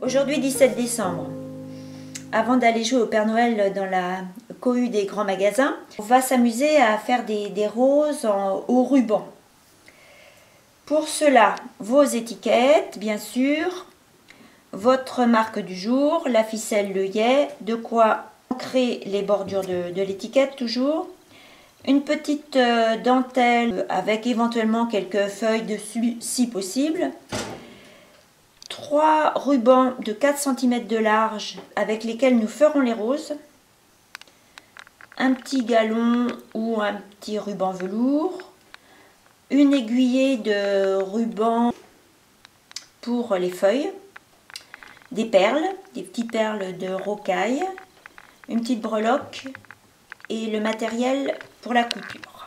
Aujourd'hui 17 décembre, avant d'aller jouer au Père Noël dans la cohue des grands magasins, on va s'amuser à faire des roses au ruban. Pour cela, vos étiquettes, bien sûr, votre marque du jour, la ficelle, l'œillet, de quoi ancrer les bordures de l'étiquette toujours, une petite dentelle avec éventuellement quelques feuilles dessus si possible, 3 rubans de 4 cm de large avec lesquels nous ferons les roses, un petit galon ou un petit ruban velours, une aiguillée de ruban pour les feuilles, des perles, des petites perles de rocaille, une petite breloque et le matériel pour la couture.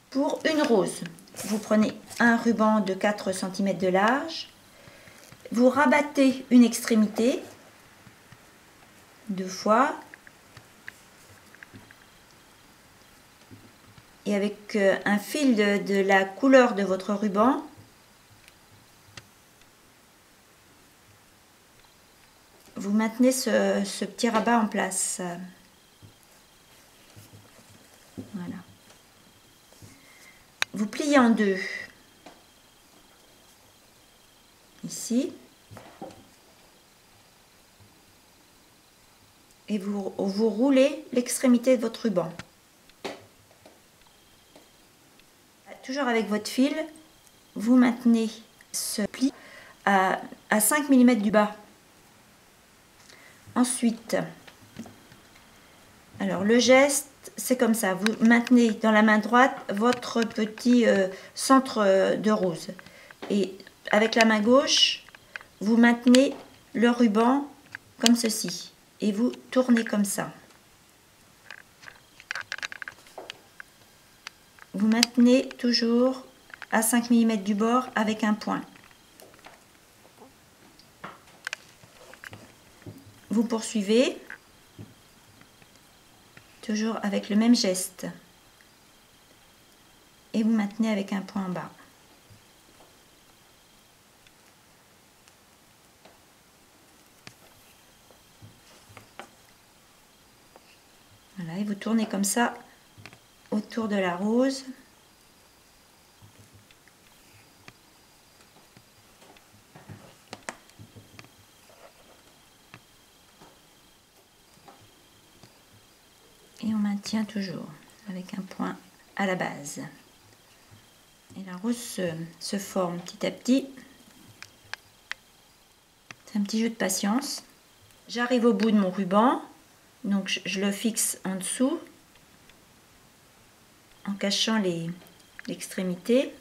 Pour une rose, vous prenez un ruban de 4 cm de large, vous rabattez une extrémité 2 fois et avec un fil de la couleur de votre ruban, vous maintenez ce petit rabat en place. Voilà. Vous pliez en deux. Ici. Et vous roulez l'extrémité de votre ruban. Toujours avec votre fil, vous maintenez ce pli à 5 mm du bas. Ensuite, alors le geste, c'est comme ça. Vous maintenez dans la main droite votre petit centre de rose. Et avec la main gauche, vous maintenez le ruban comme ceci. Et vous tournez comme ça. Vous maintenez toujours à 5 mm du bord avec un point. Vous poursuivez, toujours avec le même geste. Et vous maintenez avec un point en bas. Voilà, et vous tournez comme ça autour de la rose. Et on maintient toujours avec un point à la base. Et la rose se forme petit à petit. C'est un petit jeu de patience. J'arrive au bout de mon ruban. Donc je le fixe en dessous en cachant l'extrémité.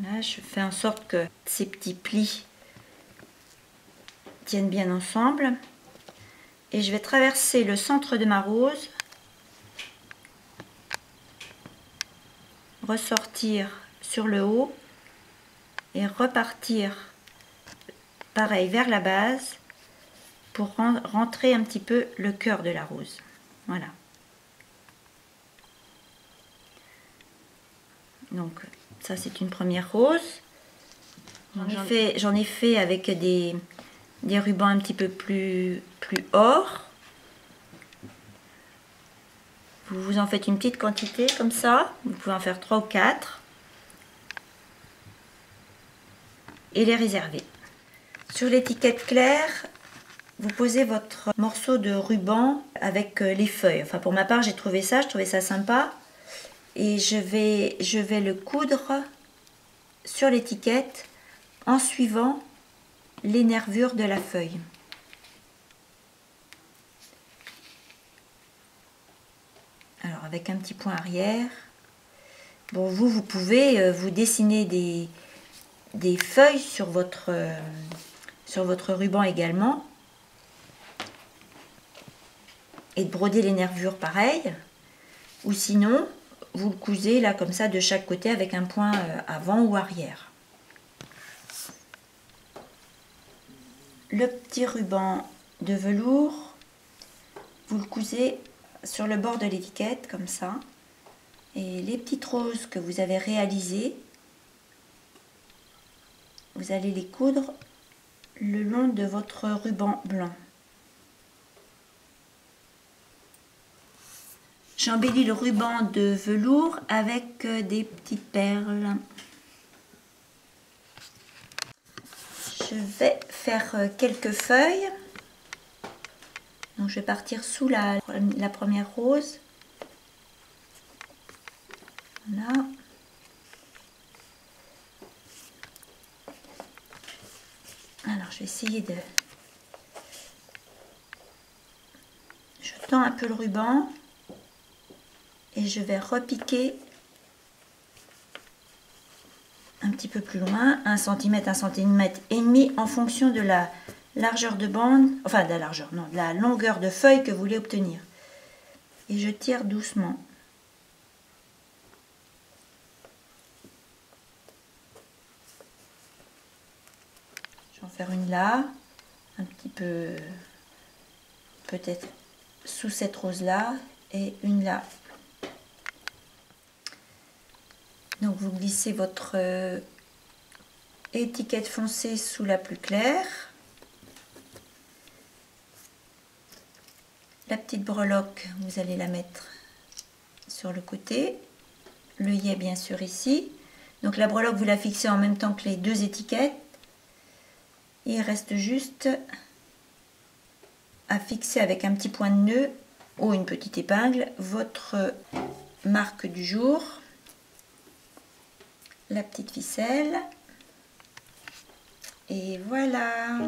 Là, je fais en sorte que ces petits plis tiennent bien ensemble. Et je vais traverser le centre de ma rose, ressortir sur le haut et repartir pareil vers la base pour rentrer un petit peu le cœur de la rose. Voilà. Donc ça, c'est une première rose. J'en ai fait avec des rubans un petit peu plus or. Vous en faites une petite quantité comme ça. Vous pouvez en faire 3 ou 4. Et les réserver. Sur l'étiquette claire, vous posez votre morceau de ruban avec les feuilles. Enfin, pour ma part, je trouvais ça sympa. Et je vais le coudre sur l'étiquette en suivant les nervures de la feuille. Alors avec un petit point arrière. Bon, vous pouvez vous dessiner des feuilles sur votre ruban également. Et de broder les nervures pareil. Ou sinon, vous le cousez là comme ça de chaque côté avec un point avant ou arrière. Le petit ruban de velours, vous le cousez sur le bord de l'étiquette comme ça. Et les petites roses que vous avez réalisées, vous allez les coudre le long de votre ruban blanc. J'embellis le ruban de velours avec des petites perles. Je vais faire quelques feuilles. Donc je vais partir sous la première rose. Voilà. Alors je vais essayer de... Je tends un peu le ruban et je vais repiquer un petit peu plus loin, 1 cm, 1,5 cm en fonction de la largeur de bande, enfin de la largeur, non, de la longueur de feuille que vous voulez obtenir. Et je tire doucement. Je vais en faire une là, un petit peu, peut-être sous cette rose là, et une là. Donc vous glissez votre étiquette foncée sous la plus claire. La petite breloque, vous allez la mettre sur le côté. L'œillet bien sûr ici. Donc la breloque, vous la fixez en même temps que les deux étiquettes. Et il reste juste à fixer avec un petit point de nœud ou une petite épingle votre marque du jour. La petite ficelle. Et voilà.